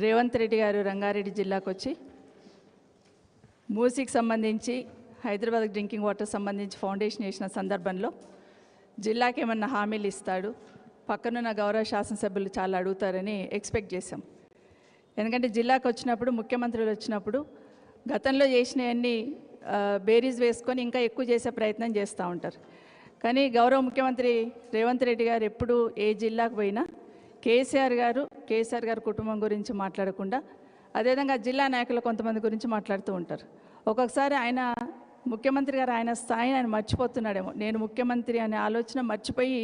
రేవంత్ రెడ్డి గారు రంగారెడ్డి జిల్లాకు వచ్చి మూసీకి సంబంధించి హైదరాబాద్ డ్రింకింగ్ వాటర్ సంబంధించి ఫౌండేషన్ చేసిన సందర్భంలో జిల్లాకి ఏమన్నా హామీలు ఇస్తాడు, పక్కనున్న గౌరవ శాసనసభ్యులు చాలా అడుగుతారని ఎక్స్పెక్ట్ చేశాం. ఎందుకంటే జిల్లాకు వచ్చినప్పుడు ముఖ్యమంత్రులు వచ్చినప్పుడు గతంలో చేసినవన్నీ బేరీజ్ వేసుకొని ఇంకా ఎక్కువ చేసే ప్రయత్నం చేస్తూ ఉంటారు. కానీ గౌరవ ముఖ్యమంత్రి రేవంత్ రెడ్డి గారు ఎప్పుడు ఏ జిల్లాకు పోయినా కేసీఆర్ గారు కుటుంబం గురించి మాట్లాడకుండా అదేవిధంగా జిల్లా నాయకులు కొంతమంది గురించి మాట్లాడుతూ ఉంటారు. ఒక్కొక్కసారి ఆయన ముఖ్యమంత్రి గారు ఆయన స్థాయిని ఆయన మర్చిపోతున్నాడేమో, నేను ముఖ్యమంత్రి అనే ఆలోచన మర్చిపోయి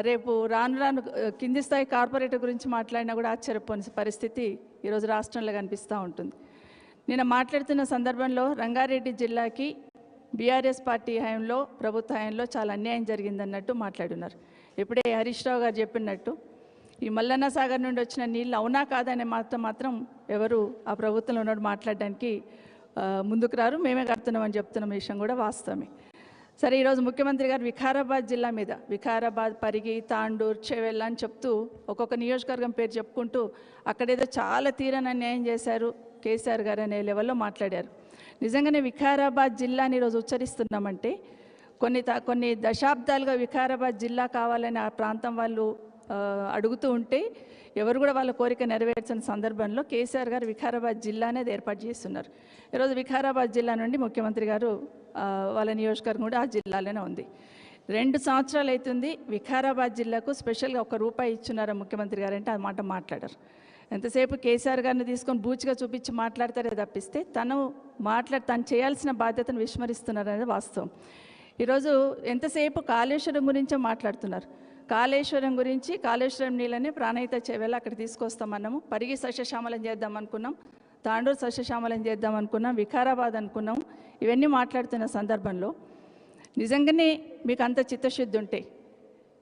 రేపు రాను కింది స్థాయి కార్పొరేటర్ గురించి మాట్లాడినా కూడా ఆశ్చర్యపోని పరిస్థితి ఈరోజు రాష్ట్రంలో కనిపిస్తూ ఉంటుంది. నేను మాట్లాడుతున్న సందర్భంలో రంగారెడ్డి జిల్లాకి బీఆర్ఎస్ పార్టీ హయాంలో ప్రభుత్వ హయాంలో చాలా అన్యాయం జరిగిందన్నట్టు మాట్లాడున్నారు. ఇప్పుడే హరీష్ రావు గారు చెప్పినట్టు ఈ మల్లన్న సాగర్ నుండి వచ్చిన నీళ్ళు అవునా కాదనే మాత్రం ఎవరు ఆ ప్రభుత్వంలో ఉన్నట్టు మాట్లాడడానికి ముందుకు రారు. మేమే కడుతున్నామని చెప్తున్న విషయం కూడా వాస్తవమే. సరే, ఈరోజు ముఖ్యమంత్రి గారు వికారాబాద్ జిల్లా మీద వికారాబాద్, పరిగి, తాండూర్, చెవెళ్ళ అని చెప్తూ ఒక్కొక్క నియోజకవర్గం పేరు చెప్పుకుంటూ అక్కడేదో చాలా తీరని అన్యాయం చేశారు కేసీఆర్ గారు అనే లెవెల్లో మాట్లాడారు. నిజంగానే వికారాబాద్ జిల్లాని ఈరోజు ఉచ్చరిస్తున్నామంటే కొన్ని దశాబ్దాలుగా వికారాబాద్ జిల్లా కావాలని ఆ ప్రాంతం వాళ్ళు అడుగుతూ ఉంటే ఎవరు కూడా వాళ్ళ కోరిక నెరవేర్చిన సందర్భంలో కేసీఆర్ గారు వికారాబాద్ జిల్లా అనేది ఏర్పాటు చేస్తున్నారు. ఈరోజు వికారాబాద్ జిల్లా నుండి ముఖ్యమంత్రి గారు వాళ్ళ నియోజకవర్గం కూడా ఆ జిల్లాలోనే ఉంది. 2 సంవత్సరాలు అవుతుంది వికారాబాద్ జిల్లాకు స్పెషల్గా ₹1 ఇచ్చున్నారా ముఖ్యమంత్రి గారు అంటే ఆ మాట మాట్లాడారు. ఎంతసేపు కేసీఆర్ గారిని తీసుకొని బూచిగా చూపించి మాట్లాడతారే తప్పిస్తే తను చేయాల్సిన బాధ్యతను విస్మరిస్తున్నారనేది వాస్తవం. ఈరోజు ఎంతసేపు కాళేశ్వరం గురించే మాట్లాడుతున్నారు. కాళేశ్వరం గురించి కాళేశ్వరం నీళ్ళని ప్రాణహిత చెవెళ్ళ అక్కడ తీసుకొస్తామన్నాము. పరిగి సస్యశ్యామలం చేద్దాం అనుకున్నాం, తాండూరు సస్యశ్యామలం చేద్దాం అనుకున్నాం, వికారాబాద్ అనుకున్నాం. ఇవన్నీ మాట్లాడుతున్న సందర్భంలో నిజంగానే మీకు అంత చిత్తశుద్ధి ఉంటే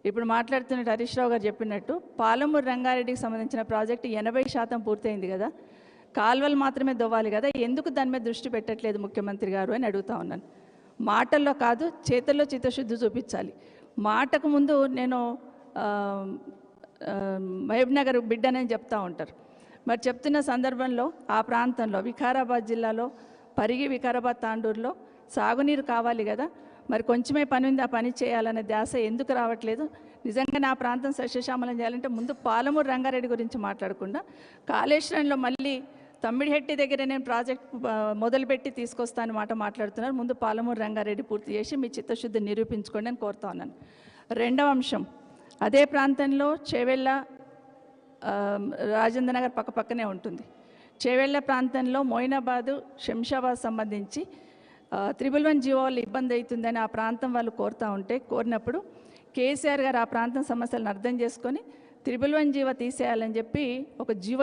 ఇప్పుడు మాట్లాడుతున్నట్టు హరీష్ రావు గారు చెప్పినట్టు పాలమూరు రంగారెడ్డికి సంబంధించిన ప్రాజెక్టు 80% పూర్తయింది కదా, కాల్వలు మాత్రమే దొవ్వాలి కదా, ఎందుకు దాని మీద దృష్టి పెట్టట్లేదు ముఖ్యమంత్రి గారు అని అడుగుతా ఉన్నాను. మాటల్లో కాదు చేతుల్లో చిత్తశుద్ధి చూపించాలి. మాటకు ముందు నేను మహబూబ్నగర్ బిడ్డనని చెప్తా ఉంటారు. మరి చెప్తున్న సందర్భంలో ఆ ప్రాంతంలో వికారాబాద్ జిల్లాలో పరిగి, వికారాబాద్, తాండూరులో సాగునీరు కావాలి కదా, మరి కొంచెమే పని ఉంది, ఆ పని చేయాలనే ధ్యాస ఎందుకు రావట్లేదు? నిజంగా నా ప్రాంతం సస్యశ్యామలం చేయాలంటే ముందు పాలమూరు రంగారెడ్డి గురించి మాట్లాడకుండా కాళేశ్వరంలో మళ్ళీ తమ్మిడిహెట్టి దగ్గర నేను ప్రాజెక్ట్ మొదలుపెట్టి తీసుకొస్తాను మాట మాట్లాడుతున్నారు. ముందు పాలమూరు రంగారెడ్డి పూర్తి చేసి మీ చిత్తశుద్ధి నిరూపించుకోండి అని కోరుతా ఉన్నాను. 2వ అంశం, అదే ప్రాంతంలో చెవెళ్ళ, రాజేంద్ర నగర్ పక్కనే ఉంటుంది. చెవెళ్ళ ప్రాంతంలో మోయినాబాదు, శంషాబాద్ సంబంధించి 111 జీవో వాళ్ళు ఇబ్బంది అవుతుందని ఆ ప్రాంతం వాళ్ళు కోరినప్పుడు కేసీఆర్ గారు ఆ ప్రాంతం సమస్యలను అర్థం చేసుకొని 111 జీవో తీసేయాలని చెప్పి ఒక జీవో